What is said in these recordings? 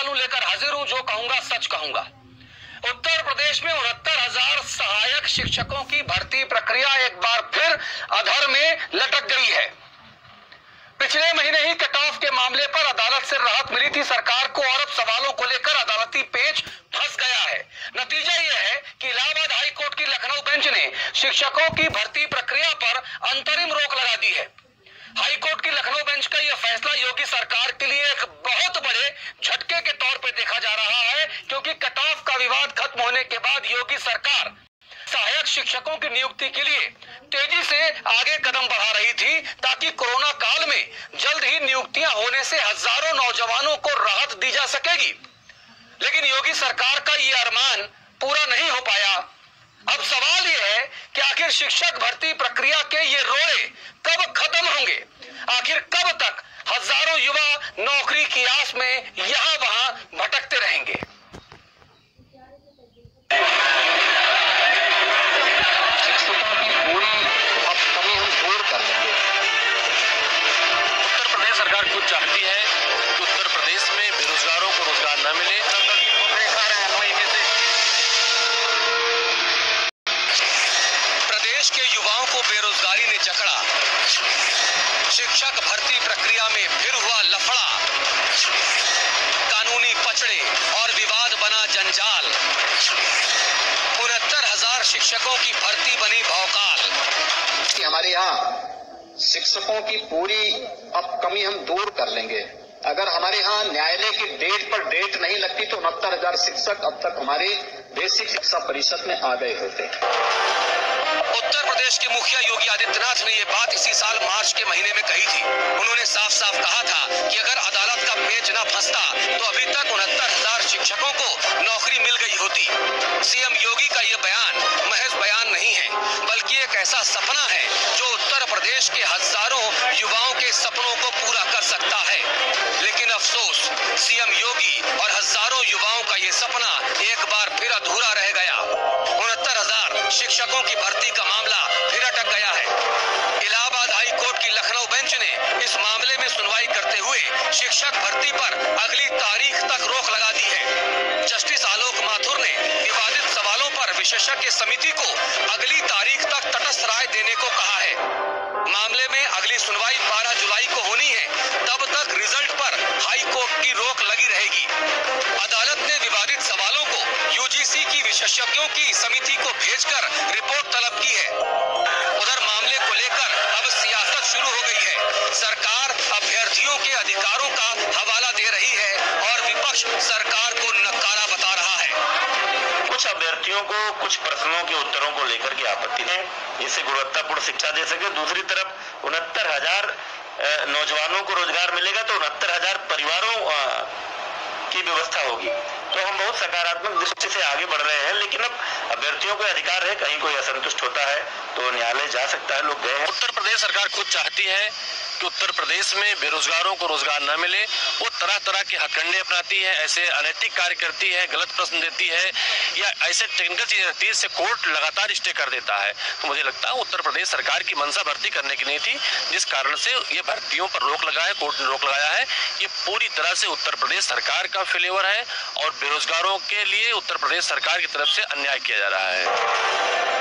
सवालों लेकर हाजिर हूं, जो कहूंगा सच कहूंगा। उत्तर प्रदेश में 69,000 सहायक शिक्षकों की भर्ती प्रक्रिया एक बार फिर अधर में लटक गई है। पिछले महीने ही कट ऑफ के मामले पर अदालत से राहत मिली थी सरकार को, और अब सवालों को लेकर अदालती पेच फंस गया है। नतीजा यह है कि इलाहाबाद हाई कोर्ट की लखनऊ बेंच ने शिक्षकों की भर्ती प्रक्रिया पर अंतरिम रोक लगा दी है। हाई कोर्ट की लखनऊ बेंच का यह फैसला योगी सरकार के लिए एक बहुत बड़े झटके के तौर पर देखा जा रहा है, क्योंकि कट ऑफ का विवाद खत्म होने के बाद योगी सरकार सहायक शिक्षकों की नियुक्ति के लिए तेजी से आगे कदम बढ़ा रही थी, ताकि कोरोना काल में जल्द ही नियुक्तियां होने से हजारों नौजवानों को राहत दी जा सकेगी। लेकिन योगी सरकार का यह अरमान पूरा नहीं हो पाया। अब सवाल यह है कि आखिर शिक्षक भर्ती प्रक्रिया के ये रोड़े कब खत्म होंगे? आखिर कब तक हजारों युवा नौकरी की आस में यहां वहां भटकते रहेंगे? शिक्षकों की पूरी अब कमी हम दूर कर देंगे। उत्तर प्रदेश सरकार खुद चाहती है कि उत्तर प्रदेश में बेरोजगारों को रोजगार न मिले। प्रदेश के युवाओं को बेरोजगारी ने जकड़ा, शिक्षक भर्ती प्रक्रिया में फिर हुआ लफड़ा, कानूनी पचड़े और विवाद बना जंजाल, 69,000 शिक्षकों की भर्ती बनी भौकाल। कि हमारे यहाँ शिक्षकों की पूरी अब कमी हम दूर कर लेंगे। अगर हमारे यहाँ न्यायालय की डेट पर डेट नहीं लगती तो 69,000 शिक्षक अब तक हमारे बेसिक शिक्षा परिषद में आ गए होते। उत्तर प्रदेश के मुखिया योगी आदित्यनाथ ने यह बात इसी साल मार्च के महीने में कही थी। उन्होंने साफ साफ कहा था कि अगर अदालत का पेच न फंसता तो अभी तक 69,000 शिक्षकों को नौकरी मिल गई होती। सीएम योगी का यह बयान महज बयान नहीं है, बल्कि एक ऐसा सपना है जो उत्तर प्रदेश के हजारों युवाओं के सपनों को पूरा कर सकता है। लेकिन अफसोस, सीएम योगी और हजारों युवाओं का यह सपना एक बार फिर अधूरा रह गया। 69,000 शिक्षकों की भर्ती का मामला फिर अटक गया है। इलाहाबाद हाई कोर्ट की लखनऊ बेंच ने इस मामले में सुनवाई करते हुए शिक्षक भर्ती पर अगली तारीख तक रोक लगा दी है। जस्टिस आलोक माथुर ने विवादित सवालों पर विशेषज्ञ समिति को अगली तारीख तक तटस्थ राय देने को कहा है। मामले में अगली सुनवाई 12 जुलाई को होनी है। तब तक रिजल्ट पर हाई कोर्ट की रोक लगी रहेगी। अदालत ने विवादित सवालों को यूजीसी की विशेषज्ञों की समिति को भेजकर रिपोर्ट तलब की है। उधर मामले को लेकर अब सियासत शुरू हो गई है। सरकार अभ्यर्थियों के अधिकारों का हवाला दे रही है और विपक्ष सरकार को नकारा बता रहा है। कुछ अभ्यर्थियों को कुछ प्रश्नों के उत्तरों को लेकर के आपत्ति है, इससे गुणवत्तापूर्ण शिक्षा दे सके। दूसरी तरफ 69,000 नौजवानों को रोजगार मिलेगा तो 69,000 परिवारों की व्यवस्था होगी। तो हम बहुत सकारात्मक दृष्टि से आगे बढ़ रहे हैं, लेकिन अब अभ्यर्थियों को अधिकार है, कहीं कोई असंतुष्ट होता है तो न्यायालय जा सकता है। लोग गए हैं। उत्तर प्रदेश सरकार खुद चाहती है कि उत्तर प्रदेश में बेरोजगारों को रोजगार न मिले। वो तरह तरह के हथकंडे अपनाती है, ऐसे अनैतिक कार्य करती है, गलत प्रश्न देती है या ऐसे टेक्निकल चीजें रहती है जिससे कोर्ट लगातार स्टे कर देता है। तो मुझे लगता है उत्तर प्रदेश सरकार की मंशा भर्ती करने की नहीं थी, जिस कारण से ये भर्तियों पर रोक लगा है, कोर्ट ने रोक लगाया है। ये पूरी तरह से उत्तर प्रदेश सरकार का फेलिवर है और बेरोजगारों के लिए उत्तर प्रदेश सरकार की तरफ से अन्याय किया जा रहा है।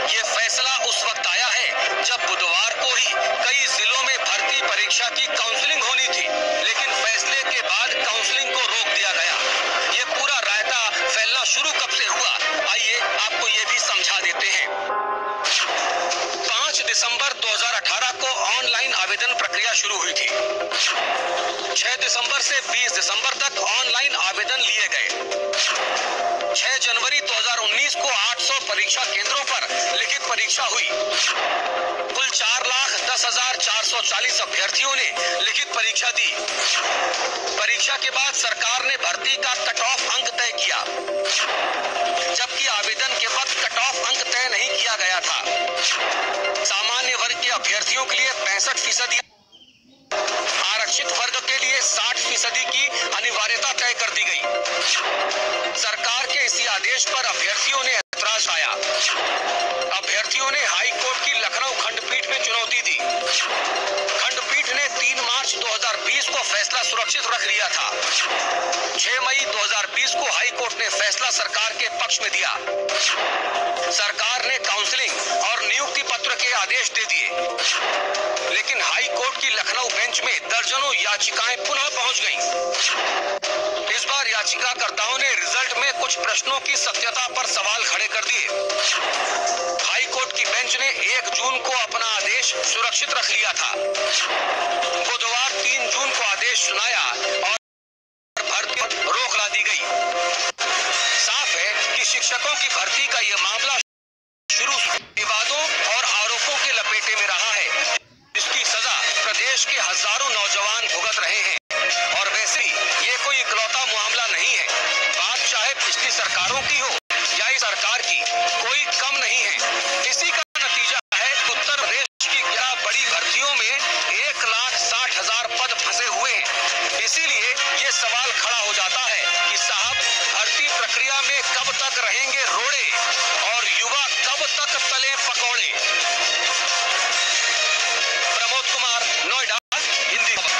ये फैसला उस वक्त आया है जब बुधवार को ही कई जिलों में भर्ती परीक्षा की काउंसलिंग होनी थी, लेकिन फैसले के बाद काउंसलिंग को रोक दिया गया। ये पूरा रायता फैलना शुरू कब से हुआ, आइए आपको ये भी समझा देते हैं। 5 दिसंबर 2018 को ऑनलाइन आवेदन प्रक्रिया शुरू हुई थी। 6 दिसंबर से 20 दिसंबर तक ऑनलाइन आवेदन लिए गए। 6 जनवरी 2019 को 800 परीक्षा केंद्रों पर लिखित परीक्षा हुई। कुल 4,10,440 अभ्यर्थियों ने लिखित परीक्षा दी। परीक्षा के बाद सरकार ने भर्ती का कट ऑफ अंक तय किया, जबकि आवेदन के वक्त कट ऑफ अंक तय नहीं किया गया था। सामान्य वर्ग के अभ्यर्थियों के लिए 65%, आरक्षित वर्ग के लिए 60% की अनिवार्यता तय कर दी गई। सरकार के इसी आदेश पर अभ्यर्थियों ने ऐतराज आया। अभ्यर्थियों ने हाई कोर्ट की लखनऊ खंडपीठ में चुनौती दी। खंडपीठ ने 3 मार्च 2020 को तो फैसला सुरक्षित रख लिया था। 6 मई 2020 को हाई कोर्ट ने फैसला सरकार के पक्ष में दिया। सरकार ने काउंसलिंग और नियुक्ति पत्र के आदेश दे दिए, लेकिन हाई कोर्ट की लखनऊ बेंच में दर्जनों याचिकाएं पुनः पहुंच गईं। इस बार याचिकाकर्ताओं ने रिजल्ट में कुछ प्रश्नों की सत्यता पर सवाल खड़े कर दिए। हाई कोर्ट की बेंच ने 1 जून को अपना आदेश सुरक्षित रख लिया था। बुधवार 3 जून को आदेश सुनाया और भर्ती पर रोक लगा दी गई। साफ है कि शिक्षकों की भर्ती का ये मामला शुरू विवादों और आरोपों के लपेटे में रहा है, जिसकी सजा प्रदेश के हजारों नौजवान भुगत रहे हैं। और वैसे ही ये कोई इकलौता मामला नहीं है। बात चाहे पिछली सरकारों की हो या इस सरकार की, कोई कम नहीं है। इसी का नतीजा है उत्तर प्रदेश की 11 बड़ी भर्तियों में 1,60,000 पद फंसे हुए हैं। इसीलिए ये सवाल खड़ा हो जाता है कि साहब, भर्ती प्रक्रिया में कब तक रहेंगे रोड़े और युवा कब तक तले पकौड़े। प्रमोद कुमार, नोएडा, हिंदी खबर।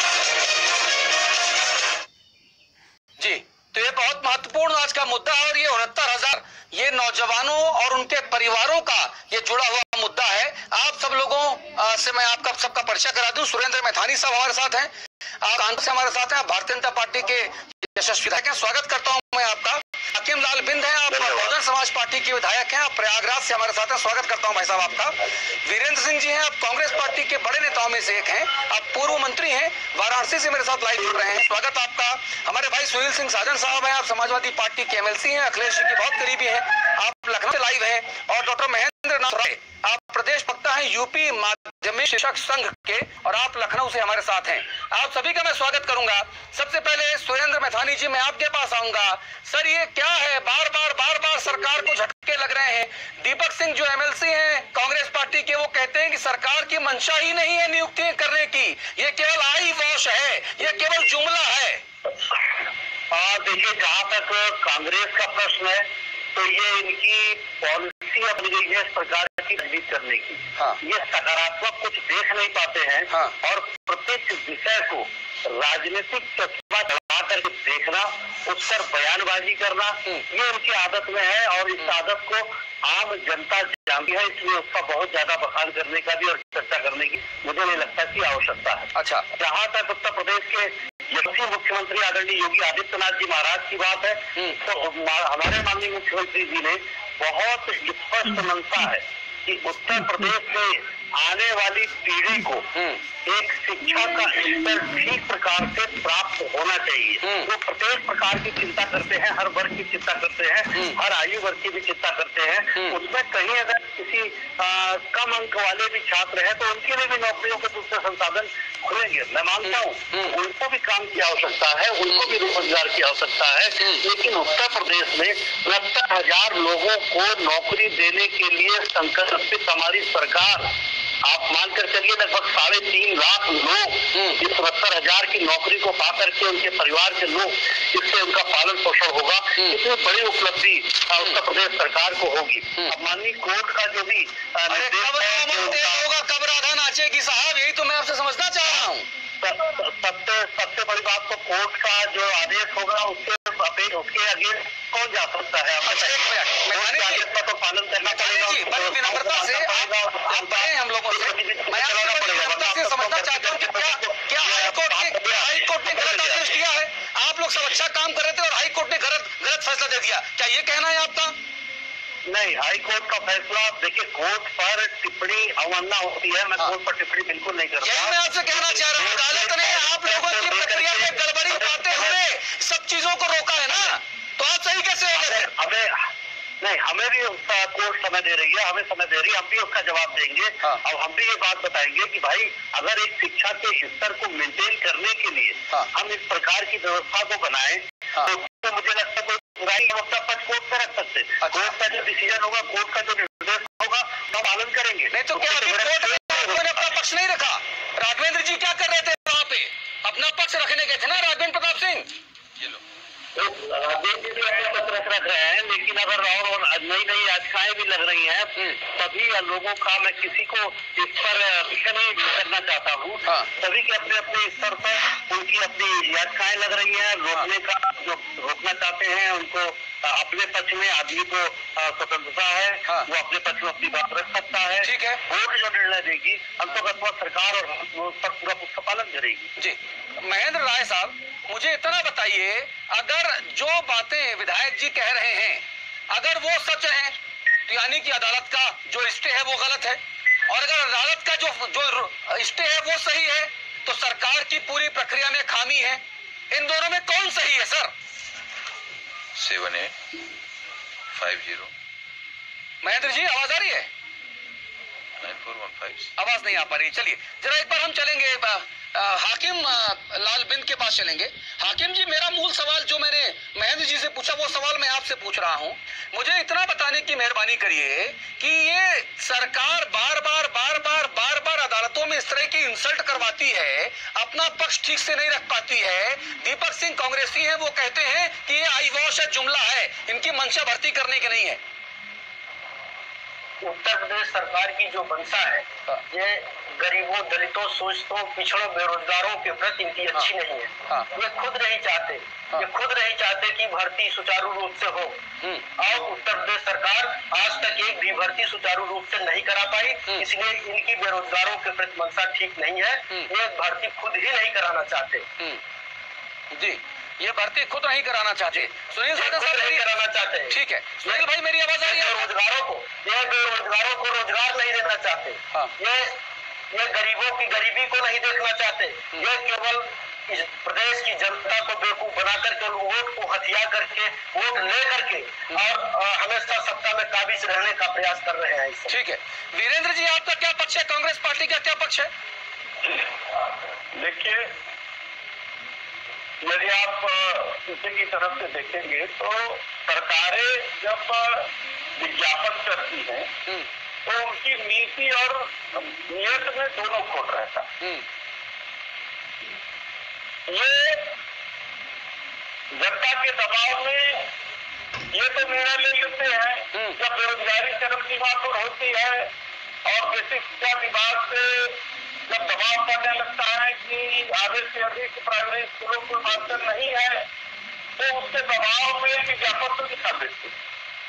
जी, तो ये बहुत महत्वपूर्ण आज का मुद्दा है और ये 69,000 ये नौजवानों और उनके परिवारों का ये जुड़ा हुआ मुद्दा है। आप सब लोगों से मैं आपका सबका परिचय करा दूं। सुरेंद्र मैथानी साहब हमारे साथ हैं, आप कांग्रेस से हमारे साथ हैं, भारतीय जनता पार्टी के यशस्वी विधायक हैं। स्वागत करता हूं मैं आपका। हाकिम लाल बिंद हैं, आप बहुजन समाज पार्टी के विधायक हैं, आप प्रयागराज से हमारे साथ हैं। स्वागत करता हूं भाई साहब आपका। वीरेंद्र सिंह जी हैं, आप कांग्रेस पार्टी के बड़े नेताओं में से एक हैं, आप पूर्व मंत्री हैं, वाराणसी से मेरे साथ लाइव जुड़ रहे हैं। स्वागत आपका। हमारे भाई सुनील सिंह साजन साहब हैं, आप समाजवादी पार्टी के MLC हैं, अखिलेश जी के बहुत करीबी हैं, आप लखनऊ से लाइव हैं। और डॉक्टर महेंद्र नाथ राय, आप प्रदेश वक्ता हैं यूपी माध्यमिक शिक्षक संघ के, और आप लखनऊ से हमारे साथ हैं। आप सभी का मैं स्वागत करूंगा। सबसे पहले सुरेंद्र मैथानी जी, मैं आपके पास आऊंगा। सर, ये क्या है, बार बार सरकार को झटके लग रहे हैं। दीपक सिंह जो MLC हैं कांग्रेस पार्टी के, वो कहते हैं कि सरकार की मंशा ही नहीं है नियुक्ति करने की, ये केवल आई वॉश है, ये केवल जुमला है। देखिए, जहाँ तक कांग्रेस का प्रश्न है तो ये इनकी पॉलिसी अपनी गई है इस प्रकार की राजनीति करने की। हाँ। ये सकारात्मक कुछ देख नहीं पाते हैं। हाँ। और प्रत्येक विषय को राजनीतिक चश्मा चढ़ा करके देखना, उस पर बयानबाजी करना, ये उनकी आदत में है और इस आदत को आम जनता जानती है। इसलिए उसका बहुत ज्यादा बखान करने का भी और चर्चा करने की मुझे नहीं लगता कि आवश्यकता है। अच्छा, जहाँ तक उत्तर प्रदेश के यशस्वी मुख्यमंत्री आदरणीय योगी आदित्यनाथ जी महाराज की बात है, तो हमारे माननीय मुख्यमंत्री जी ने बहुत स्पष्ट मंशा है कि उत्तर प्रदेश में आने वाली पीढ़ी को एक शिक्षा का स्तर ठीक प्रकार से प्राप्त होना चाहिए। वो प्रत्येक प्रकार की चिंता करते हैं, हर वर्ग की चिंता करते हैं, हर आयु वर्ग की भी चिंता करते हैं। उसमें कहीं अगर किसी कम अंक वाले भी छात्र हैं तो उनके लिए भी नौकरियों के दूसरे संसाधन खुलेंगे। मैं मानता हूँ उनको भी काम की आवश्यकता है, उनको भी रोजगार की आवश्यकता है, लेकिन उत्तर प्रदेश में 69,000 लोगों को नौकरी देने के लिए संकल्पित हमारी सरकार, आप मानकर चलिए लगभग 3.5 लाख लोग इस 72,000 की नौकरी को पा करके उनके परिवार के लोग इससे उनका पालन पोषण होगा। इतनी बड़ी उपलब्धि उत्तर प्रदेश सरकार को होगी। अब माननीय कोर्ट का जो भी कब राधा नाचेगी साहब, यही तो मैं आपसे समझना चाह रहा हूँ। सबसे बड़ी बात तो कोर्ट का जो आदेश होगा उसके अगेंस्ट कौन जा सकता है? तो पालन करना पड़ेगा। बड़ी विनम्रता से आप बड़े हम लोगों से, मैं आपसे समझना चाहता हूँ कि क्या हाई कोर्ट ने गलत आदेश दिया है? आप लोग सब अच्छा काम कर रहे थे और हाई कोर्ट ने गलत फैसला दे दिया, क्या ये कहना है आपका? नहीं, हाई कोर्ट का फैसला, देखिए कोर्ट पर टिप्पणी अवमानना होती है, मैं कोर्ट पर टिप्पणी बिल्कुल नहीं करता। यही मैं आपसे कहना चाह रहा हूँ, अदालत ने आप लोगों की प्रक्रिया में गड़बड़ी पाते हुए सब चीजों को रोका है ना, तो आप सही कैसे होगा? हमें भी उसका कोर्ट समय दे रही है, हमें समय दे रही है, हम भी उसका जवाब देंगे। अब हम भी ये बात बताएंगे कि भाई अगर एक शिक्षा के स्तर को मेंटेन करने के लिए हम इस प्रकार की व्यवस्था को बनाएं तो मुझे लगता है कोई अपना पक्ष कोर्ट पे रख सकते। कोर्ट का जो डिसीजन होगा, कोर्ट का जो निर्देश होगा, हम पालन करेंगे। नहीं तो क्या कोर्ट ने अपना पक्ष नहीं रखा? राघवेंद्र जी क्या कर रहे थे वहाँ पे? अपना पक्ष रखने गए थे ना राघवेंद्र प्रताप सिंह? ये लो तो देश भी अपने पत्र रख रहे हैं, लेकिन अगर और नई नई याचिकाएं भी लग रही हैं, तभी लोगों का, मैं किसी को इस पर विषय नहीं करना चाहता हूँ, सभी के अपने अपने स्तर पर उनकी अपनी याचिकाएं लग रही हैं। रोकने का जो रोकना चाहते हैं उनको अपने पक्ष में, आदमी को स्वतंत्रता है, वो अपने पक्ष में अपनी बात रख सकता है। ठीक है, कोर्ट जो निर्णय देगी अंतर्गत सरकार और उस पर पूरा उसका पालन करेगी। जी महेंद्र राय साहब, मुझे इतना बताइए, अगर जो बातें विधायक जी कह रहे हैं अगर वो सच है तो यानी कि अदालत का जो स्टे है वो गलत है, और अगर अदालत का जो स्टे है वो सही है तो सरकार की पूरी प्रक्रिया में खामी है। इन दोनों में कौन सही है सर? 7850 महेंद्र जी आवाज आ रही है? 9415 आवाज नहीं आ पा रही। चलिए जरा एक बार हम चलेंगे हाकिम लाल बिंद के पास चलेंगे। हाकिम जी, मेरा मूल सवाल जो मैंने महेंद्र जी से पूछा वो सवाल मैं आपसे पूछ रहा हूं। मुझे इतना बताने की मेहरबानी करिए कि ये सरकार बार बार अदालतों में इस तरह की इंसल्ट करवाती है, अपना पक्ष ठीक से नहीं रख पाती है। दीपक सिंह कांग्रेसी हैं, वो कहते हैं कि ये आई वॉश है, जुमला है, इनकी मंशा भर्ती करने की नहीं है। उत्तर प्रदेश सरकार की जो मंशा है ये गरीबों, दलितों, शोषितों, पिछड़ों, बेरोजगारों के प्रति इनकी अच्छी नहीं है। ये खुद नहीं चाहते, ये खुद नहीं चाहते कि भर्ती सुचारू रूप से हो, और उत्तर प्रदेश सरकार आज तक एक भी भर्ती सुचारू रूप से नहीं करा पाई। इसलिए इनकी बेरोजगारों के प्रति मंशा ठीक नहीं है। ये भर्ती खुद ही नहीं कराना चाहते। जी, ये भर्ती खुद नहीं कराना चाहते। सुनील साहब नहीं कराना चाहते। ठीक है सुनील भाई, मेरी आवाज आ रही है? बेरोजगारों को रोजगार नहीं देना चाहते। ये गरीबों की गरीबी को नहीं देखना चाहते। ये केवल इस प्रदेश की जनता को बेवकूफ बना करके, वोट को हथियार करके, वोट ले करके और हमेशा सत्ता में काबिज रहने का प्रयास कर रहे हैं। ठीक है वीरेंद्र जी, आपका क्या पक्ष है? कांग्रेस पार्टी का क्या पक्ष है? देखिए, यदि आप किसी की तरफ से देखेंगे तो सरकारें जब विज्ञापन करती हैं तो उनकी नीति और नियत में दोनों खोट रहता है। ये जनता के दबाव में ये तो निर्णय ले लेते हैं जब बेरोजगारी चरम सीमा पर होती है और बेसिक शिक्षा विभाग से जब दबाव पड़ने लगता है कि आधे से अधिक प्राइमरी स्कूलों को मास्टर नहीं है तो उसके दबाव में विज्ञापन तो दिखा देते हैं,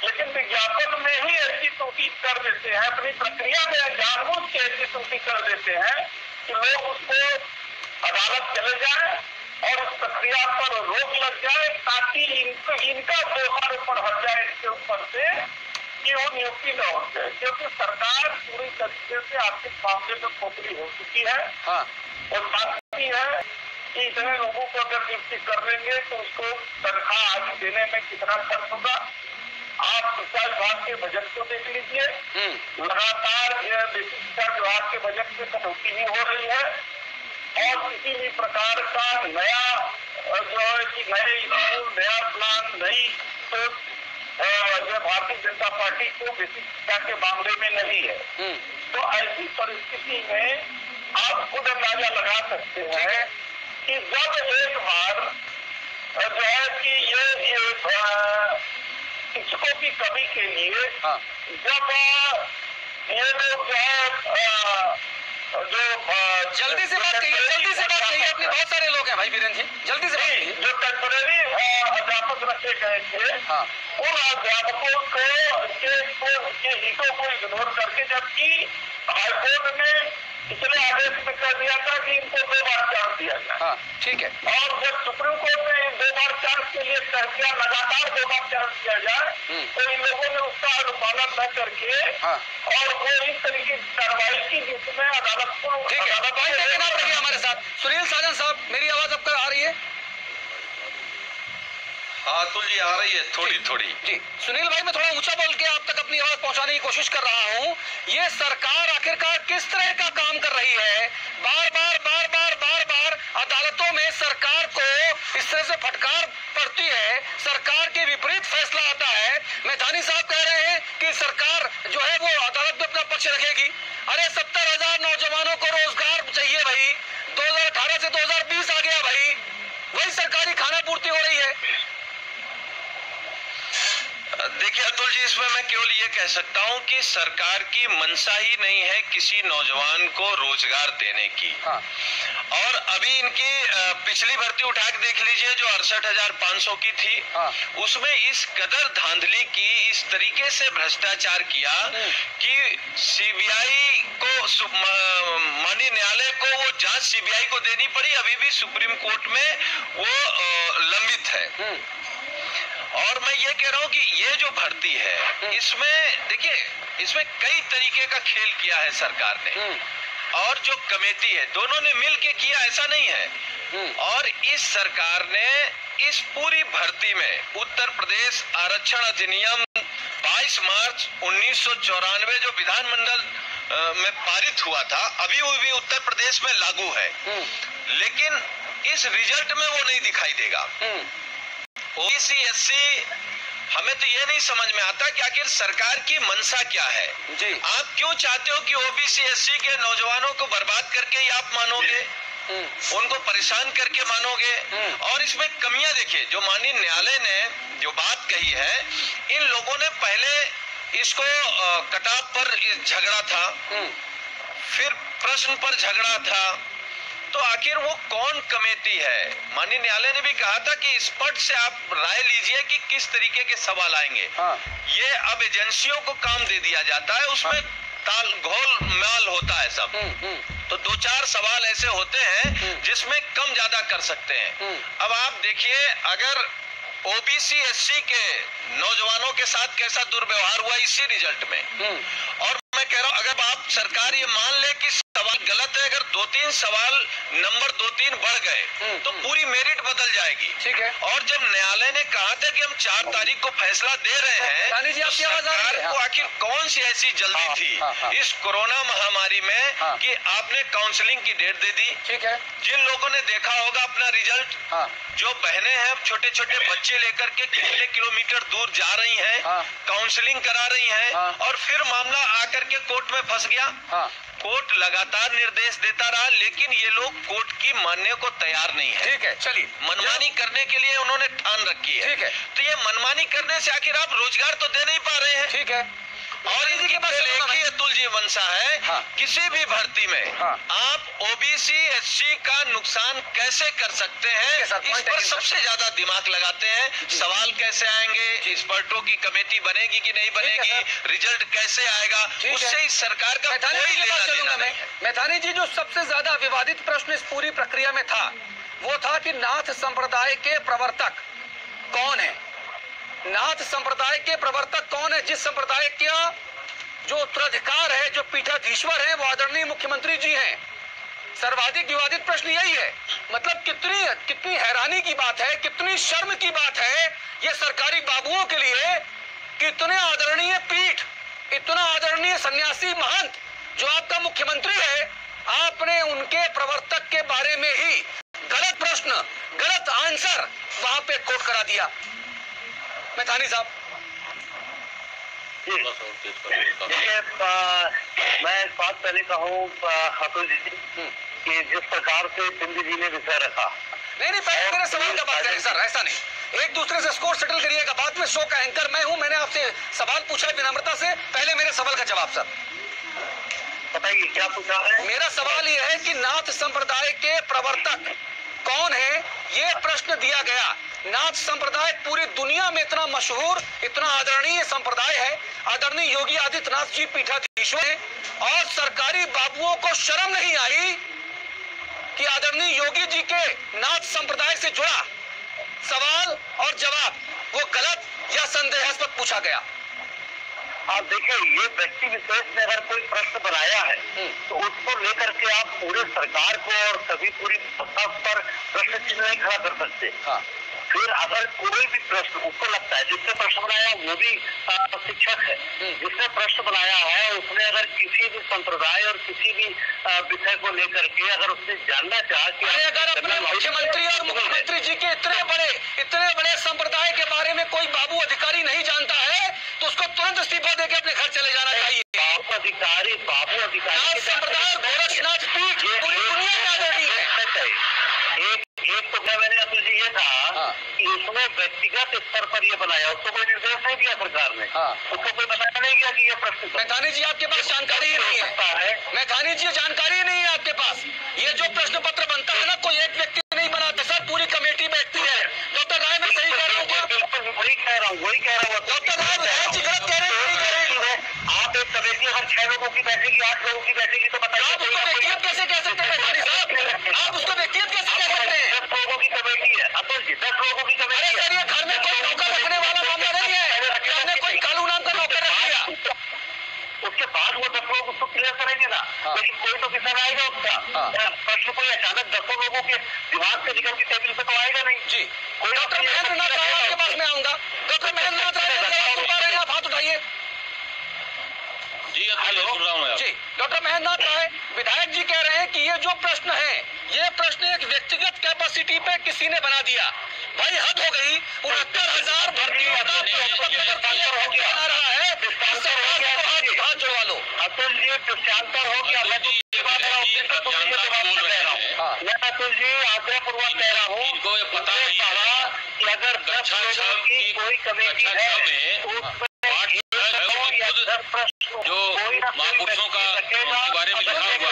लेकिन विज्ञापन में ही ऐसी त्रुटि कर देते हैं, अपनी प्रक्रिया में जानबूझ के ऐसी त्रुटि कर देते हैं कि लोग उसको अदालत चले जाए और उस प्रक्रिया पर रोक लग जाए ताकि इनका दोषारोपण हट जाए इसके ऊपर से कि वो नियुक्ति न हो जाए। क्योंकि सरकार पूरी तरीके से आर्थिक मामले में खोखली हो चुकी है और बात है कि इतने लोगों को अगर नियुक्ति कर लेंगे तो उसको तनख्वाह आगे देने में कितना खर्च होगा। आप शिक्षा विभाग के बजट को देख लीजिए, लगातार बेसिक शिक्षा विभाग के बजट में कटौती ही हो रही है और किसी भी प्रकार का नया जो है कि नए स्कूल, नया प्लान, नई सोच जो भारतीय जनता पार्टी को बेसिक शिक्षा के मामले में नहीं है। तो ऐसी परिस्थिति में आप खुद अंदाजा लगा सकते हैं कि जब एक बार जो है कि ये शिक्षकों की कमी के लिए जब ये लोग जो है जल्दी से बात कहिए, अपने बहुत सारे लोग हैं भाई वीरेंद्र जी, जल्दी से बात कहिए। जो टेम्परेरी अध्यापक रखे गए थे उन अध्यापकों के हितों को इग्नोर करके, जबकि हाईकोर्ट ने पिछले आदेश में कह दिया था कि इनको 2 बार चांस दिया जाए। ठीक है, और जब सुप्रीम कोर्ट ने 2 बार चांस के लिए कह दिया, लगातार 2 बार चांस दिया जाए, तो इन लोगों ने उसका अनुपालन न करके और वो इस तरीके की कार्रवाई की जिसमें अदालत को हमारे साथ सुनील साजन साहब, मेरी आवाज आपको आ रही है? हाँ अतुल जी, आ रही है थोड़ी जी। सुनील भाई, मैं थोड़ा ऊंचा बोल के आप तक अपनी आवाज पहुंचाने की कोशिश कर रहा हूं। ये सरकार आखिरकार किस तरह का काम कर रही है? बार बार अदालतों में सरकार को इस तरह से फटकार पड़ती है, सरकार के विपरीत फैसला आता है। मैदानी साहब कह रहे हैं कि सरकार जो है वो अदालत में अपना पक्ष रखेगी। अरे 70,000 नौजवानों को रोजगार चाहिए भाई, 2018 से 2020 आ गया भाई, वही सरकारी खाना पूर्ति हो रही है। देखिए अतुल जी, इसमें मैं केवल ये कह सकता हूं कि सरकार की मंशा ही नहीं है किसी नौजवान को रोजगार देने की। हाँ। और अभी इनकी पिछली भर्ती उठा के देख लीजिए जो 68,500 की थी। हाँ। उसमें इस कदर धांधली की, इस तरीके से भ्रष्टाचार किया कि सीबीआई को, माननीय न्यायालय को वो जांच सीबीआई को देनी पड़ी। अभी भी सुप्रीम कोर्ट में वो लंबित है। और मैं ये कह रहा हूं कि ये जो भर्ती है, इसमें देखिए, इसमें कई तरीके का खेल किया है सरकार ने, और जो कमेटी है दोनों ने मिल के किया, ऐसा नहीं है। और इस सरकार ने इस पूरी भर्ती में उत्तर प्रदेश आरक्षण अधिनियम 22 मार्च 1994 जो विधानमंडल में पारित हुआ था, अभी वो भी उत्तर प्रदेश में लागू है, लेकिन इस रिजल्ट में वो नहीं दिखाई देगा। ओबीसी एससी, हमें तो ये नहीं समझ में आता कि आखिर सरकार की मंशा क्या है जी। आप क्यों चाहते हो कि ओबीसी एससी के नौजवानों को बर्बाद करके ही आप मानोगे, उनको परेशान करके मानोगे? और इसमें कमियां देखिए, जो माननीय न्यायालय ने जो बात कही है, इन लोगों ने पहले इसको कटाव पर झगड़ा था, फिर प्रश्न पर झगड़ा था, तो आखिर वो कौन कमेटी है? माननीय न्यायालय ने भी कहा था कि स्पष्ट से आप राय लीजिए कि किस तरीके के सवाल आएंगे। हाँ। ये अब एजेंसियों को काम दे दिया जाता है, उसमें ताल घोल माल होता है सब। तो 2-4 सवाल ऐसे होते हैं जिसमें कम ज्यादा कर सकते हैं। अब आप देखिए, अगर ओबीसी एससी के नौजवानों के साथ कैसा दुर्व्यवहार हुआ इसी रिजल्ट में, और मैं कह रहा हूं अगर आप सरकार ये मान ले कि सवाल गलत है, अगर 2-3 सवाल नंबर 2-3 बढ़ गए तो पूरी मेरिट बदल जाएगी। ठीक है। और जब न्यायालय ने कहा था कि हम 4 तारीख को फैसला दे रहे हैं, रानी जी, तो आपकी आवाज आ रही है? सरकार को आखिर कौन सी ऐसी जल्दी थी इस कोरोना महामारी में कि आपने काउंसलिंग की डेट दे दी? ठीक है। जिन लोगों ने देखा होगा अपना रिजल्ट, जो बहनें हैं छोटे छोटे बच्चे लेकर के कितने किलोमीटर दूर जा रही हैं, काउंसलिंग करा रही हैं, और फिर मामला आकर के कोर्ट में फंस गया। कोर्ट लगातार निर्देश देता रहा, लेकिन ये लोग कोर्ट की मानने को तैयार नहीं है। ठीक है, चलिए। मनमानी करने के लिए उन्होंने ठान रखी है। ठीक है। तो ये मनमानी करने से आखिर आप रोजगार तो दे नहीं पा रहे हैं। ठीक है। और इनके पास एक ही अतुल जी मंशा है, किसी भी भर्ती में आप ओबीसी एससी का नुकसान कैसे कर सकते हैं, इस पर सबसे ज्यादा दिमाग लगाते हैं। सवाल कैसे आएंगे, एक्सपर्टों की कमेटी बनेगी कि नहीं बनेगी, रिजल्ट कैसे आएगा, उससे इस सरकार का कोई लेना देना नहीं है। मैथानी जी, जो सबसे ज्यादा विवादित प्रश्न इस पूरी प्रक्रिया में था, वो था कि नाथ संप्रदाय के प्रवर्तक कौन है? नाथ संप्रदाय के प्रवर्तक कौन है? जिस संप्रदाय का जो उत्तराधिकार है, जो पीठाधीश्वर है, वो आदरणीय मुख्यमंत्री जी हैं। सर्वाधिक विवादित प्रश्न यही है। मतलब कितनी हैरानी की बात है, कितनी शर्म की बात है ये सरकारी बाबुओं के लिए कि इतने आदरणीय पीठ, इतना आदरणीय सन्यासी महंत जो आपका मुख्यमंत्री है, आपने उनके प्रवर्तक के बारे में ही गलत प्रश्न, गलत आंसर वहां पे कोट करा दिया। मैथानी साहब, देखिए, मैं इस बात पहले कहूँ अतुल जी कि जिस प्रकार से सिंधु जी ने विषय रखा, नहीं, पहले मेरे सवाल का बात करें सर, ऐसा नहीं। एक दूसरे से स्कोर सेटल करिएगा, बाद में शो का एंकर मैं हूं, मैंने आपसे सवाल पूछा है विनम्रता से, पहले मेरे सवाल का जवाब सर बताइए क्या पूछा है। मेरा सवाल यह है कि नाथ संप्रदाय के प्रवर्तक कौन है, ये प्रश्न दिया गया। नाथ संप्रदाय पूरी दुनिया में इतना मशहूर, इतना आदरणीय संप्रदाय है। आदरणीय योगी आदित्यनाथ जी पीठाधीश्वर हैं, और सरकारी बाबुओं को शर्म नहीं आई कि आदरणीय योगी जी के नाथ संप्रदाय से जुड़ा सवाल और जवाब वो गलत या संदेहास्पद पूछा गया। आप देखिए, ये व्यक्ति विशेष ने अगर कोई प्रश्न बनाया है तो उसको लेकर के आप पूरे सरकार को और सभी पूरी सत्ता पर प्रश्न चिन्ह नहीं खड़ा कर सकते। फिर अगर कोई भी प्रश्न उसको लगता है, जिसने प्रश्न बनाया वो भी शिक्षक है, जिसने प्रश्न बनाया है उसने अगर किसी भी संप्रदाय और किसी भी विषय को लेकर के अगर उसने जानना चाहा कि अगर अपने मुख्यमंत्री और मुख्यमंत्री जी के इतने बड़े संप्रदाय के बारे में कोई बाबू अधिकारी नहीं जानता है तो उसको तुरंत इस्तीफा देकर अपने घर चले जाना चाहिए। बाबू अधिकारी संप्रदाय गोरखनाथ पीठ पूरी दुनिया में आदरणीय है। एक तो क्या मैंने अतुल जी ये कहा कि इसमें उसने व्यक्तिगत स्तर पर ये बनाया, उसको कोई निर्देश नहीं दिया सरकार ने। उसको कोई बताया नहीं गया कि ये प्रश्न। मैथानी जी आपके पास जानकारी ही नहीं है, मैथानी जी जानकारी ही नहीं है आपके पास। ये जो प्रश्न पत्र बनता है ना, कोई एक व्यक्ति नहीं बनाता सर, पूरी कमेटी बैठती है। डॉक्टर राय मैं सही कह रहा हूँ क्या? बिल्कुल वही कह रहा हूँ डॉक्टर राय गलत कह रहे हैं। आप एक कमेटी अगर 6 लोगों की बैठेगी, 8 लोगों की बैठेगी तो बताइए आप उसको व्यक्तिगत कैसे कह सकते हैं मैथानी साहब? आप उसको व्यक्तिगत कैसे कह सकते हैं? 10 लोगों की कमेटी है अतुल जी, 10 लोगों की कमेटी है। सर ये घर में कोई नौकर रखने वाला मामला नहीं है कि हमने कोई कालू नाम का नौकर रख दिया। उसके बाद वो 10 लोग उसको क्लियर करेंगे ना, लेकिन कोई तो किसान आएगा उसका प्रश्न, कोई अचानक 10 लोगों के दिमाग से निकल के टेबल पे तो आएगा नहीं जी। कोई डॉक्टर महेंद्र नाथ राय आपके पास मैं आऊंगा। डॉक्टर महेंद्र नाथ राय आप हाथ उठाइए जी। हेलो, सुन रहा हूँ मैं। जी डॉक्टर महेंद्र नाथ राय, विधायक जी कह रहे हैं कि ये जो प्रश्न है, ये प्रश्न एक व्यक्तिगत कैपेसिटी पे किसी ने बना दिया। भाई हद हो गई, 69,000 भर्तियों का बना रहा है, हाथ जुड़वा लो। अतुल जी पक्षांतर हो गया, मैं अतुल जी आग्रह पूर्वक कह रहा हूँ, इनको ये पता नहीं कहा कि अगर 10 लोगों की कोई कमेटी है जो महापुरुषों का उनके बारे में लिखा हुआ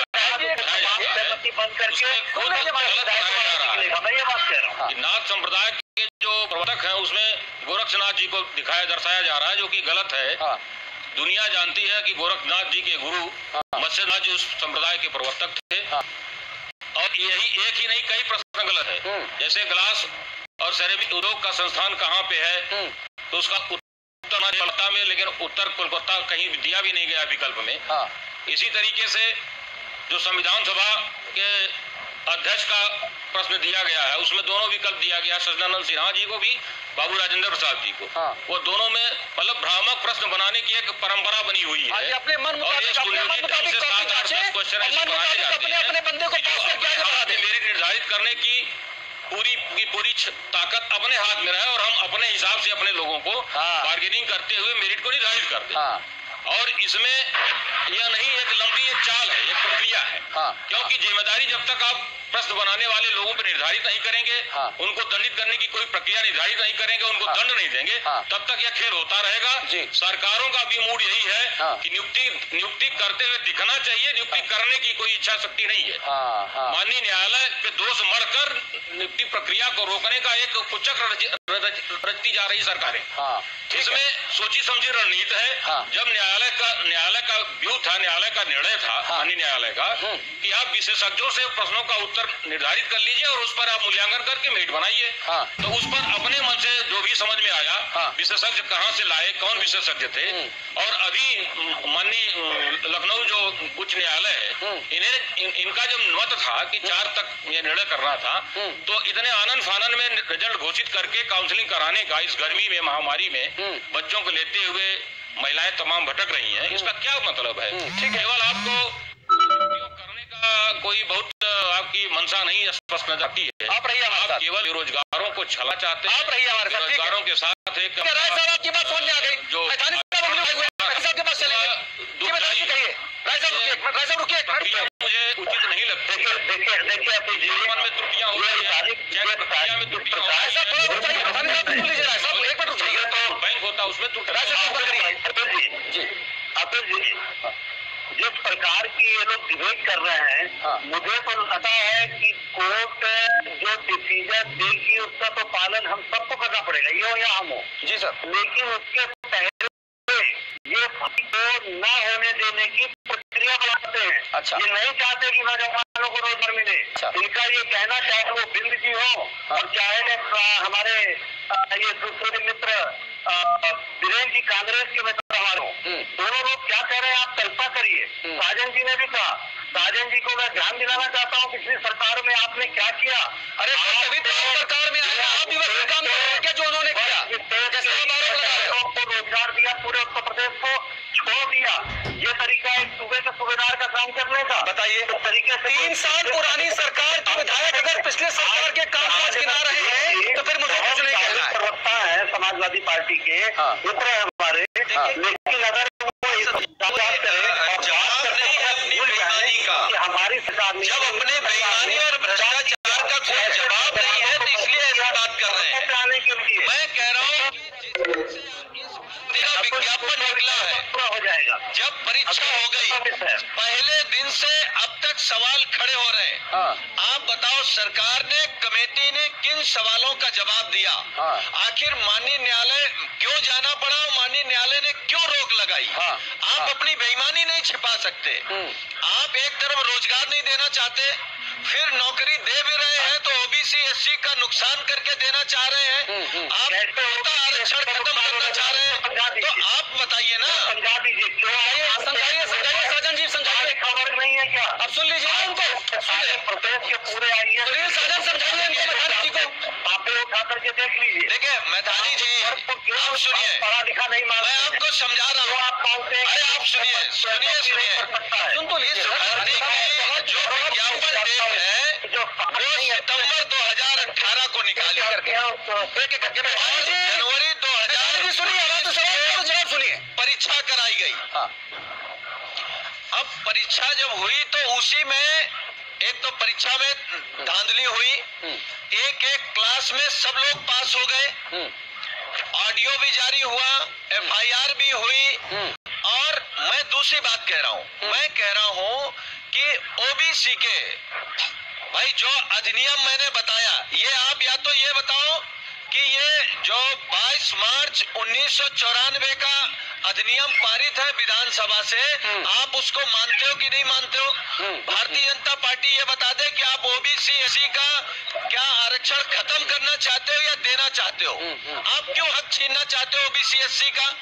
मैं ये बात कह रहा हूँ कि नाथ संप्रदाय के जो प्रवर्तक हैं उसमें गोरक्षनाथ जी को दर्शाया जा रहा है, जो कि गलत है। दुनिया जानती है कि गोरखनाथ जी के गुरु मत्स्यनाथ जी उस संप्रदाय के प्रवर्तक थे, और यही एक ही नहीं कई प्रश्न गलत है। जैसे ग्लास और सेरेमिक उद्योग का संस्थान कहाँ पे है, तो उसका उत्तर कोलकाता में, लेकिन उत्तर कोलकाता कहीं दिया भी नहीं गया विकल्प में। इसी तरीके से जो संविधान सभा के अध्यक्ष का प्रश्न दिया गया है, उसमें दोनों विकल्प दिया गया, सच्चिदानंद सिन्हा जी को भी, बाबू राजेंद्र प्रसाद जी को। वो दोनों में मतलब भ्रामक प्रश्न बनाने की एक परंपरा बनी हुई है, अपने मन और ये क्वेश्चन ऐसे बनाए जाते हैं कि मेरिट निर्धारित करने की पूरी ताकत अपने हाथ में रहे, और हम अपने हिसाब से अपने लोगों को बार्गेनिंग करते हुए मेरिट को निर्धारित करते हैं। और इसमें यह नहीं एक लंबी एक चाल है, एक प्रक्रिया है। क्योंकि जिम्मेदारी जब तक आप प्रश्न बनाने वाले लोगों पर निर्धारित नहीं करेंगे, उनको दंडित करने की कोई प्रक्रिया निर्धारित नहीं करेंगे, उनको दंड नहीं देंगे, तब तक यह खेल होता रहेगा। सरकारों का भी मूड यही है कि नियुक्ति करते हुए दिखना चाहिए, नियुक्ति करने की कोई इच्छा शक्ति नहीं है। माननीय न्यायालय के दोष मढ़कर नियुक्ति प्रक्रिया को रोकने का एक कुचक्र रचती जा रही सरकारें। इसमें सोची समझी रणनीति है। जब न्यायालय का व्यू था, न्यायालय का निर्णय था, माननीय न्यायालय का, कि आप विशेषज्ञों से प्रश्नों का उत्तर निर्धारित कर लीजिए और उस पर आप मूल्यांकन करके मेरिट बनाइए। तो उस पर अपने मन से जो भी समझ में आया, विशेषज्ञ कहाँ से लाए, कौन विशेषज्ञ थे। और अभी माननीय लखनऊ जो उच्च न्यायालय है, इनका जब मत था कि 4 तक ये निर्णय करना था, तो इतने आनंद फानन में रिजल्ट घोषित करके काउंसलिंग कराने का, इस गर्मी में, महामारी में बच्चों को लेते हुए महिलाएं तमाम भटक रही हैं, इसका क्या मतलब है? केवल आपको उपयोग करने का कोई बहुत आपकी मंशा नहीं स्पष्ट नजर आती है। आप रहिए हमारे साथ। केवल बेरोजगारों को छला चाहते हैं। आप रहिए हमारे साथ। बेरोजगारों के साथ एक राय साहब आपकी बात समझ में आ गई। जो मैथानी साहब के पास चलेंगे, कहिए राय साहब रुकिए एक मिनट। मुझे उचित नहीं लगता। देखिए अपने जीवन में त्रुटियां हो रही है, बैंक होता उसमें अतुल जी जिस प्रकार की ये लोग डिबेट कर रहे हैं, मुझे तो लगता है कि कोर्ट जो डिसीजन देगी उसका तो पालन हम सबको करना पड़ेगा, ये हो या हम हो। जी सर। लेकिन उसके पहले ये फांसी को न होने देने की प्रक्रिया बनाते हैं। अच्छा। ये नहीं चाहते कि नौजवानों को रोजगार मिले। इनका ये कहना, चाहे वो बिंद जी हो और चाहे हमारे ये दूसरे मित्र वीरेंद्र जी कांग्रेस के मित्र हमारे, दोनों लोग क्या कह रहे हैं आप कल्पना करिए। साजन जी ने भी कहा, साजन जी को मैं ध्यान दिलाना चाहता हूँ पिछली सरकार में आपने क्या किया। अरे अभी तो सरकार में आया, आप भी वही काम कर रहे हैं क्या जो उन्होंने किया, को रोजगार दिया, पूरे उत्तर प्रदेश को छोड़ दिया। ये तरीका एक सूबे के सूबेदार का काम करने का। बताइए, इस तरीके से 3 साल पुरानी सरकार के विधायक अगर पिछले सरकार के कामकाज गिना रहे हैं तो फिर मुझे कुछ नहीं कहना है। प्रवक्ता है समाजवादी पार्टी के मित्र है हमारे, लेकिन अगर हमारी सरकार में जब अपने बेईमानी और भ्रष्टाचार का कोई जवाब नहीं है तो इसलिए ऐसा बात कर रहे हैं। आने के लिए सवाल खड़े हो रहे हैं। आप बताओ, सरकार ने, कमेटी ने किन सवालों का जवाब दिया? आखिर माननीय न्यायालय क्यों जाना पड़ा और माननीय न्यायालय ने क्यों रोक लगाई? आप अपनी बेईमानी नहीं छिपा सकते। आप एक तरफ रोजगार नहीं देना चाहते, फिर नौकरी दे भी रहे हैं तो ओबीसी एससी का नुकसान करके देना चाह रहे हैं। आप आरक्षण खत्म करना चाह रहे हैं, तो आप बताइए ना। समझा दीजिए क्यों। समझाइए साजन जी, समझाइए। खबर नहीं है क्या? अब सुन लीजिए उनको, प्रदेश के पूरे आइए साजन समझाइए इनको, मैथानी जी को। आपे उठा करके देख लीजिए। देखिए मैथानी जी, आप सुनिए, पढ़ा लिखा नहीं मैं आपको समझा रहा हूँ। आप मानते हैं? अरे आप सुनिए, सुन तो लीजिए। जो विज्ञापन डेट है जो वो सितंबर 2018 को निकाली करके जनवरी 2000 जवाब सुनिए। परीक्षा कराई गई। अब परीक्षा जब हुई तो उसी में एक तो परीक्षा में धांधली हुई, एक एक क्लास में सब लोग पास हो गए, ऑडियो भी जारी हुआ, एफआईआर भी हुई। और मैं दूसरी बात कह रहा हूँ, मैं कह रहा हूँ कि ओबीसी के भाई जो अधिनियम मैंने बताया, ये आप या तो ये बताओ कि ये जो 22 मार्च 1994 का अधिनियम पारित है विधानसभा से, आप उसको मानते हो कि नहीं मानते हो? भारतीय जनता पार्टी ये बता दे कि आप ओबीसी एससी का क्या आरक्षण खत्म करना चाहते हो या देना चाहते हो? आप क्यों हक छीनना चाहते हो ओबीसी एससी का?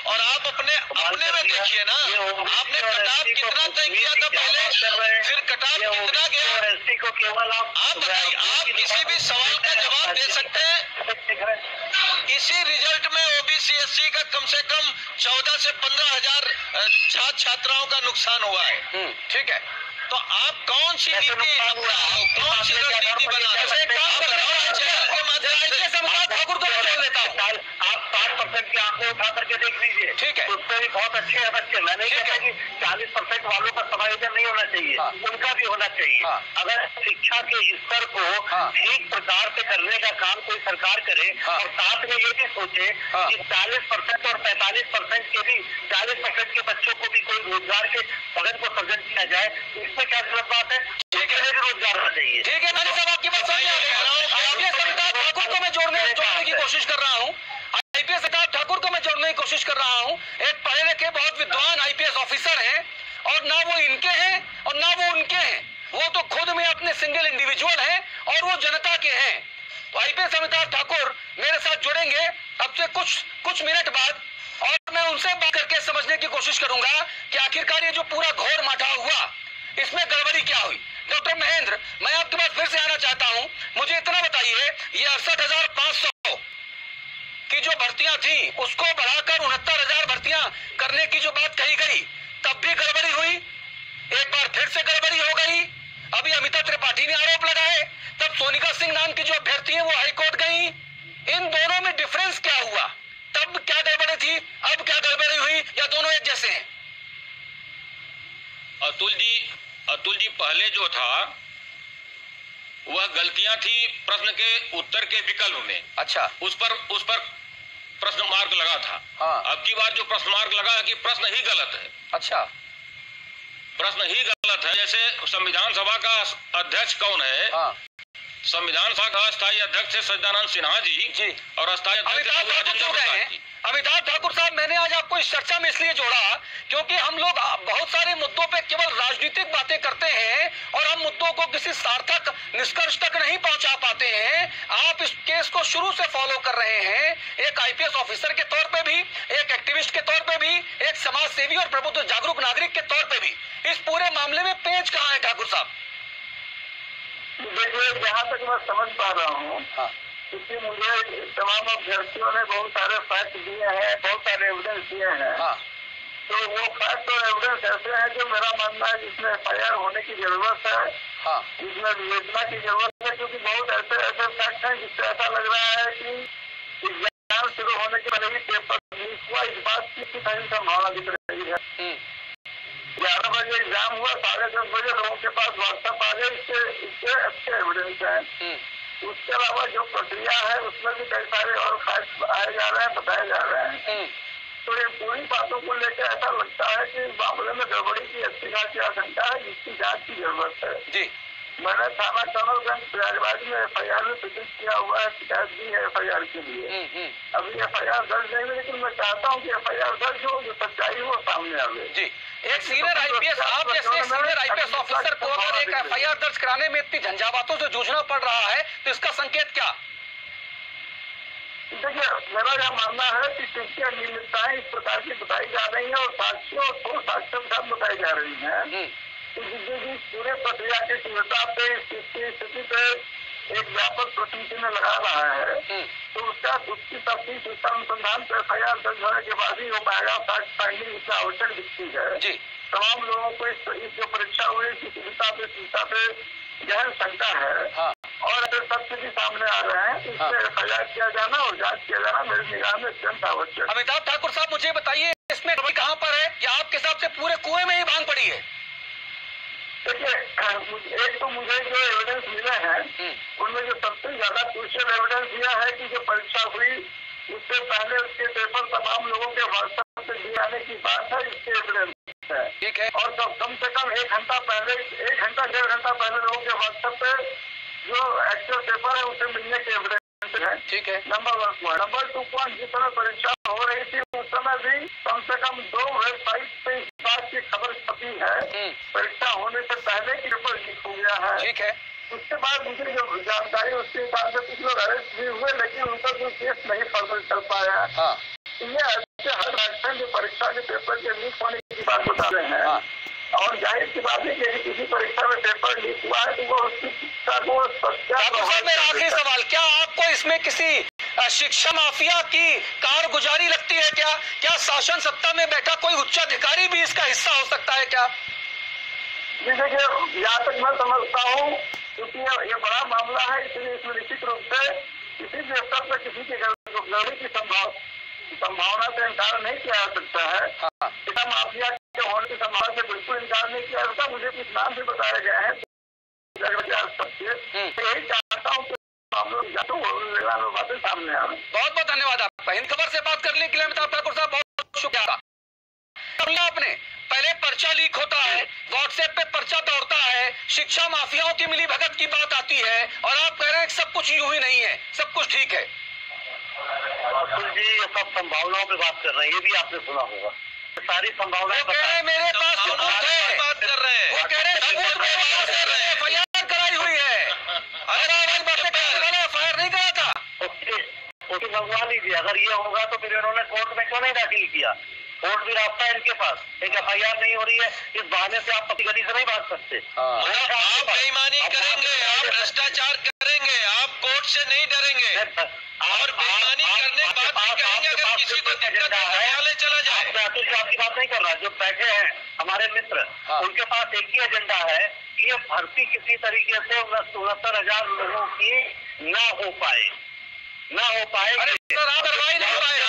और आप अपने में देखिए ना, आपने कटाव कितना तय किया था पहले, फिर कटाव कितना गया? आप बताइए, आप किसी भी सवाल का जवाब दे सकते हैं। इसी रिजल्ट में ओबीसी एससी का कम से कम 14 से 15 हजार छात्र छात्राओं का नुकसान हुआ है। ठीक है, तो आप कौन सी नीति, कौन सी रणनीति बना रहे हैं? ठाकुर को जोड़ लेता हूँ। आप 60% के आंकड़े उठा करके देख लीजिए। ठीक है, उससे भी बहुत अच्छे हैं बच्चे। मैं नहीं कहता कि 40% वालों का समायोजन नहीं होना चाहिए, उनका भी होना चाहिए। अगर शिक्षा के स्तर को ठीक प्रकार से करने का काम कोई सरकार करे और साथ में ये भी सोचे कि 40% और 45% के भी 40% के बच्चों को भी कोई रोजगार के पगन को सृजन किया जाए, तो इसमें क्या गलत बात है? ठीक है, रोजगार होना चाहिए। ठीक है, मैंने सब आपकी बात समझ ठाकुर को मैं जोड़ने की कोशिश कर रहा हूँ। आईपीएस अमिताभ ठाकुर को मैं जोड़ने की कोशिश कर रहा हूँ। एक पढ़े लिखे बहुत विद्वान आईपीएस ऑफिसर हैं, और ना वो इनके हैं और ना वो उनके हैं। वो तो खुद में अपने सिंगल इंडिविजुअल हैं और वो जनता के हैं। तो आईपीएस अमिताभ ठाकुर मेरे साथ जुड़ेंगे अब से कुछ मिनट बाद, और मैं उनसे बात करके समझने की कोशिश करूंगा कि आखिरकार ये जो पूरा घोर माठा हुआ, इसमें गड़बड़ी क्या हुई। डॉक्टर महेंद्र, मैं आपके पास फिर से आना चाहता हूं। मुझे इतना बताइए, ये 68,500 की जो भर्तियां थी उसको बढ़ाकर 69,000 भर्तियां करने की जो बात कही गई, तब भी गड़बड़ी हुई, एक बार फिर से गड़बड़ी हो गई। अभी अमिता त्रिपाठी ने आरोप लगाए, तब सोनिका सिंह नाम की जो अभ्यर्थी है वो हाईकोर्ट गई। इन दोनों में डिफरेंस क्या हुआ? तब क्या गड़बड़ी थी, अब क्या गड़बड़ी हुई, या दोनों एक जैसे हैं? अतुल जी, पहले जो था वह गलतियां थी प्रश्न के उत्तर के विकल्प में। अच्छा, उस पर प्रश्न मार्क लगा था। अब की बार जो प्रश्न मार्क लगा है कि प्रश्न ही गलत है। अच्छा, प्रश्न ही गलत है। जैसे संविधान सभा का अध्यक्ष कौन है? संविधान सभा का अस्थायी अध्यक्ष है सच्चिदानंद सिन्हा जी और अस्थायी अध्यक्ष अमिताभ ठाकुर साहब। मैंने आज आपको इस चर्चा में इसलिए जोड़ा क्योंकि हम लोग बहुत सारे मुद्दों पे केवल राजनीतिक बातें करते हैं और हम मुद्दों को किसी सार्थक निष्कर्ष तक नहीं पहुंचा पाते हैं। आप इस केस को शुरू से फॉलो कर रहे हैं, एक आईपीएस ऑफिसर के तौर पे भी, एक एक्टिविस्ट के तौर पे भी, एक समाज सेवी और प्रबुद्ध जागरूक नागरिक के तौर पे भी। इस पूरे मामले में पेंच कहाँ है ठाकुर साहब? देखिए, जहाँ तक मैं समझ पा रहा हूँ, क्योंकि मुझे तमाम अभ्यर्थियों ने बहुत सारे फैक्ट दिए हैं, बहुत सारे एविडेंस दिए हैं। तो वो फैक्ट और एविडेंस ऐसे हैं जो मेरा मानना है जिसमें एफआईआर होने की जरूरत है, जिसमें विवेचना की जरूरत है, क्योंकि बहुत ऐसे फैक्ट हैं जिससे ऐसा लग रहा है कि एग्जाम शुरू होने के पहले ही पेपर लीक हुआ। इस बात की सही संभावना दिख रही है। 11 बजे एग्जाम हुआ, 10:30 बजे लोगों के पास व्हाट्सएप आ गए, इसके अच्छे एविडेंस हैं। उसके अलावा जो प्रक्रिया है उसमें भी कई सारे और फैक्ट आए जा रहे हैं, बताए जा रहे हैं। तो ये पूरी बातों को लेकर ऐसा लगता है कि मामले में गड़बड़ी की अच्छी खासी आशंका है, जिसकी जांच की जरूरत है। जी मैंने थाना कमलगंज प्रयागराज में FIR में सूचित किया हुआ है, शिकायत दी है FIR के लिए। अभी FIR दर्ज नहीं हुई, लेकिन मैं चाहता हूँ कि FIR दर्ज हो, जो सच्चाई वो सामने आवे। जी, एक सीनियर IPS, आप जैसे एक सीनियर IPS ऑफिसर को अगर एक FIR दर्ज कराने में इतनी झंझावातों से जूझना पड़ रहा है, तो इसका संकेत क्या? देखिए, मेरा यह मानना है कि क्योंकि अनियमितताएं इस प्रकार की बताई जा रही है और साक्ष्यों को साक्ष्यों के साथ बताई जा रही है, तो जिस पूरे प्रक्रिया की तीव्रता पे स्थिति पे एक व्यापक प्रश्न चिन्ह लगा रहा है, तो उसकी तफ्तीश, उसका अनुसंधान पे FIR दर्ज होने के बाद ही हो पाएगा। फैक्ट फाइंडिंग इसका आवश्यक दिखती है। तमाम लोगों को इस जो परीक्षा हुई इसकी सुविधा पे गहन शंका है, और अगर तथ्य भी सामने आ रहे हैं तो इससे FIR किया जाना और जांच किया जाना मेरी निगाह में अत्यंत आवश्यक। अमिताभ ठाकुर साहब, मुझे बताइए इसमें कहाँ पर है, या आपके हिसाब से पूरे कुएं में ही बांध पड़ी है? देखिए, एक तो मुझे जो एविडेंस मिले हैं उनमें जो सबसे ज्यादा क्रूशियल एविडेंस दिया है कि जो परीक्षा हुई उससे पहले उसके पेपर तमाम लोगों के व्हाट्सएप से दिए आने की बात है, इसके एविडेंस है। ठीक है। और कम से कम 1 घंटा पहले, 1 घंटा 1.5 घंटा पहले लोगों के व्हाट्सएप पे जो एक्चुअल पेपर है उसे मिलने के एविडेंस है। ठीक है। Number 1 point. नंबर 2 पॉइंट, जिस समय परीक्षा हो रही थी उस समय भी कम से कम 2 वेबसाइट पे इस बात की खबर छपी है परीक्षा होने से पहले कि पेपर लीक हो गया है। ठीक है। उसके बाद मुझे जो जानकारी उसके हिसाब से कुछ लोग अरेस्ट भी हुए, लेकिन उनका जो केस नहीं फर्दर चल पाया। ये ऐसे हर राष्ट्र जो परीक्षा के पेपर के लीक होने की बात बता रहे हैं, और जाहिर सी बात है कि किसी परीक्षा में पेपर लीक हुआ है तो वो उसकी शिक्षा को मेरा आखिरी सवाल, क्या आपको इसमें किसी शिक्षा माफिया की कारगुजारी लगती है क्या? क्या शासन सत्ता में बैठा कोई उच्च अधिकारी भी इसका हिस्सा हो सकता है क्या? जी देखिए, यहाँ तक मैं समझता हूँ क्योंकि ये बड़ा मामला है, इसलिए इसमें निश्चित रूप से किसी भी स्तर पर किसी की गड़बड़ी की संभावना से इनकार नहीं किया जा सकता है। शिक्षा माफिया के होने की संभावना से बिल्कुल इनकार नहीं किया जाता। मुझे कुछ नाम भी बताए गए हैं, यही चाहता हूँ बातें सामने आए। बहुत बहुत धन्यवाद आपका। हिंद खबर से बात करने के लिए अमिताभ ठाकुर साहब बहुत शुक्रिया। आपने पहले पर्चा लीक होता है, व्हाट्सएप पे पर्चा दौड़ता है, शिक्षा माफियाओं की मिली भगत की बात आती है, और आप कह रहे हैं कि सब कुछ यूं ही नहीं है, सब कुछ ठीक है। जी, ये सब संभावनाओं पे बात कर रहे हैं, ये भी आपने सुना होगा। सारी संभावनाएं कह रहे हैं मेरे पास सबूत है, बात कर रहे हैं, वो कह रहे हैं सबूत मेरे पास है, FIR कराई हुई है। अरे भाई बातें करने वाले FIR नहीं करा था, उसकी मंगवा लीजिए। अगर ये होगा तो फिर इन्होंने कोर्ट में क्यों नहीं दाखिल किया? कोर्ट भी रास्ता है इनके पास, एक FIR नहीं हो रही है, इस बहाने से आप पति गली से नहीं भाग सकते। आप बेईमानी करेंगे, आप भ्रष्टाचार करेंगे, आप कोर्ट से नहीं डरेंगे, और बेईमानी करने के बाद भी कहेंगे अगर किसी को दिक्कत है न्यायालय चला जाए। राहुल जी आपकी बात नहीं कर रहा, जो बैठे हैं हमारे मित्र, उनके पास एक ही एजेंडा है कि ये भर्ती किसी तरीके से 69,000 लोगों की ना हो पाए। अरे सर आप करवाई नहीं पाए,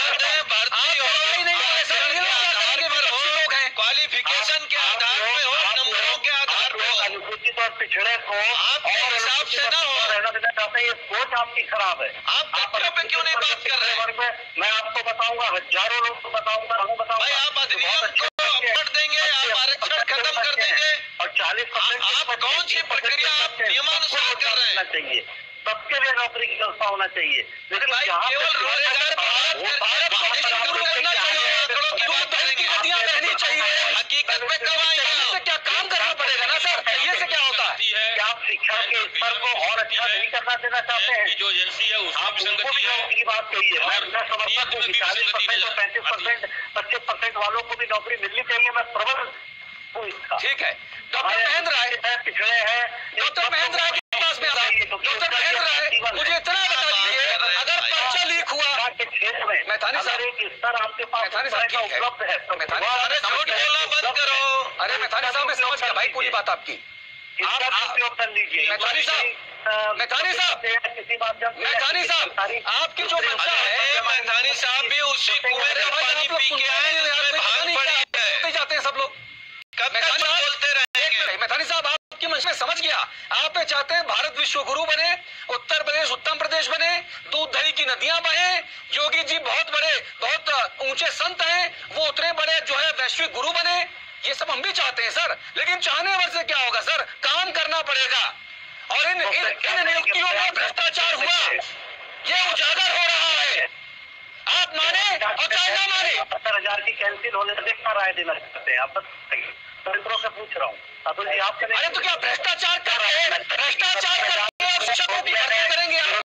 क्वालिफिकेशन के आधार पे हो, नंबरों के आधार पे हो, अनुसूचित और पिछड़े को आपके हिसाब से ना हो, रहना देना चाहते हैं। ये सोच आपकी खराब है। आप तथ्यों पे क्यों नहीं बात कर रहे हैं? मैं आपको बताऊंगा, हजारों लोग को बताऊंगा, भाई आप अधिनियम को अपडेट देंगे, आप आरक्षण खत्म कर देंगे, और 40% आप कौन सी प्रक्रिया आप नियमानुसार कर रहे हैं? चाहिए सबके लिए नौकरी की व्यवस्था होना चाहिए। लेकिन भाई केवल रोजगार हकीकत में कब आएगा? क्या काम करना पड़ेगा ना सर, ये से क्या होता है? क्या आप शिक्षा के स्तर को और अच्छा नहीं करना देना चाहते हैं? जो एजेंसी है आप उनको भी नौकरी की बात कही है। मैं समझता हूँ कि 40% और 35%, 25% वालों को भी नौकरी मिलनी चाहिए। मैं प्रबल हूँ इसका। ठीक है, डॉक्टर महेंद्र राय, पिछड़े हैं, डॉक्टर महेंद्र राय के पास में डॉक्टर महेंद्र राय, मुझे इतना बता दीजिए, अगर पर्चा लीक हुआ क्षेत्र में मैथानी साहब, एक स्तर आपके पास मैथानी साहब ठीक है, उपलब्ध है, मैथानी अरे झूठ बोलना बंद करो। अरे मैथानी साहब मैं समझ गया भाई पूरी बात आपकी। आप उपयोग कर लीजिए। मैथानी साहब, मैथानी साहब, किसी माध्यम से मैथानी साहब, आपकी जो मंशा है, मैथानी साहब भी उसी कुएं का पानी पी के आए जिसमें भांग पड़ी है, जाते हैं सब लोग। कब तक बोलते रहेंगे? मैथानी साहब आपकी मैं समझ गया, आप ये चाहते हैं भारत विश्व गुरु बने, उत्तर प्रदेश उत्तम प्रदेश बने, दूध दही की नदियां बहे, योगी जी बहुत बड़े बहुत ऊंचे संत हैं, वो उतने बड़े जो है वैश्विक गुरु बने, ये सब हम भी चाहते हैं सर। लेकिन चाहने वर से क्या होगा सर, काम करना पड़ेगा। और इन नियुक्तियों में भ्रष्टाचार हुआ, ये उजागर हो रहा है। आप माने और चाहे ना माने। 70,000 की कैंसिल होने से देखना राय देना चाहते हैं आप? मित्रों से पूछ रहा हूँ अतुल जी, आप अरे तो क्या भ्रष्टाचार कर रहे हैं? भ्रष्टाचार करके और शिक्षकों की भर्ती करेंगे आप?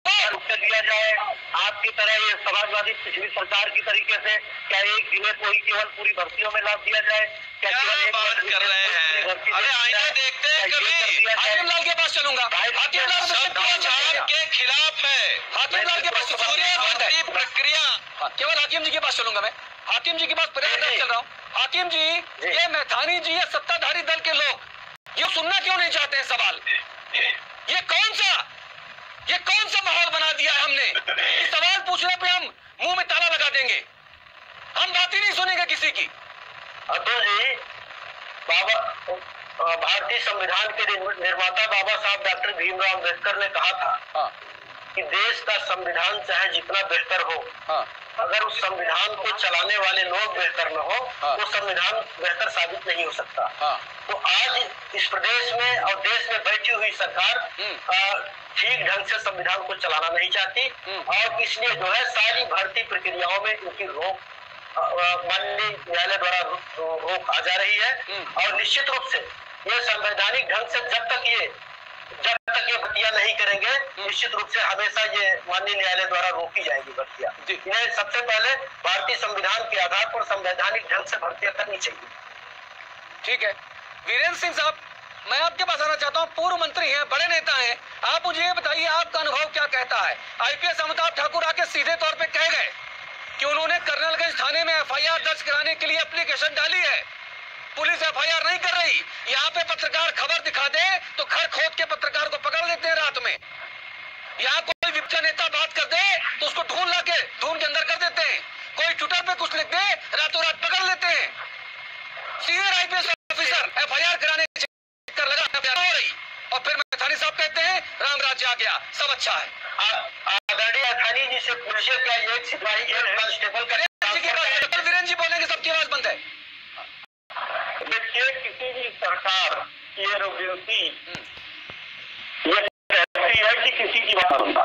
दिया जाए आपकी तरह ये समाजवादी पिछली सरकार की तरीके से, क्या एक जिले को ही केवल पूरी भर्तियों में लाभ दिया जाए? क्या बात कर रहे हैं? अरे आईने देखते हैं कभी। हाकिम लाल के पास चलूंगा, हाकिम लाल भ्रष्टाचार के खिलाफ है, हाकिम लाल के पास भर्ती प्रक्रिया। केवल हाकिम जी के पास चलूंगा मैं, हाकिम जी के पास प्रयास कर रहा हूँ। हाकिम जी, ये मैथानी जी या सत्ताधारी दल के लोग ये सुनना क्यों नहीं चाहते हैं सवाल? ये कौन सा माहौल बना दिया है हमने? इस सवाल पूछने पे हम मुंह में ताला लगा देंगे, हम बात ही नहीं सुनेंगे किसी की। अतुल जी, भारतीय संविधान के निर्माता बाबा साहब डॉक्टर भीमराव अम्बेडकर ने कहा था कि देश का संविधान चाहे जितना बेहतर हो, अगर उस संविधान को चलाने वाले लोग बेहतर न हो, वो संविधान बेहतर साबित नहीं हो सकता। तो आज इस प्रदेश में और देश में बैठी हुई सरकार ठीक ढंग से संविधान को चलाना नहीं चाहती, और इसलिए जो है सारी भर्ती प्रक्रियाओं में इनकी रोक माननीय न्यायालय द्वारा रोक आ जा रही है। और निश्चित रूप से ये संवैधानिक ढंग से जब तक ये भर्तियां नहीं करेंगे, निश्चित रूप से हमेशा ये माननीय न्यायालय द्वारा रोकी जाएगी भर्तियां। इन्हें सबसे पहले भारतीय संविधान के आधार पर संवैधानिक ढंग से भर्तियां करनी चाहिए। ठीक है, वीरेंद्र सिंह साहब, मैं आपके पास आना चाहता हूँ। पूर्व मंत्री हैं, बड़े नेता हैं, आप मुझे ये बताइए आपका अनुभव क्या कहता है? आईपीएस अमिताभ ठाकुर आके सीधे तौर पे कह गए कि उन्होंने कर्नलगंज थाने में एफआईआर दर्ज कराने के लिए एप्लीकेशन डाली है, पुलिस एफआईआर नहीं कर रही। यहाँ पे पत्रकार खबर दिखा दे तो घर खोद के पत्रकार को पकड़ लेते हैं रात में। यहाँ कोई विपक्ष नेता बात कर दे तो उसको ढूंढ के अंदर कर देते हैं। कोई ट्विटर पे कुछ लिख दे, रातों रात पकड़ लेते हैं। सीनियर आईपीएस ऑफिसर एफआईआर कराने कर लगा हो रही, और फिर मैथानी साहब कहते हैं राम राज्य आ गया, सब अच्छा है। आदरणीय मैथानी जी से पूछिए, क्या एक सिपाही कांस्टेबल वीरेंद्र जी बोलेंगे, सबकी आवाज बंद है। देखिए, किसी भी सरकार की एरोगेंसी ये कहती है कि किसी की बात सुनना,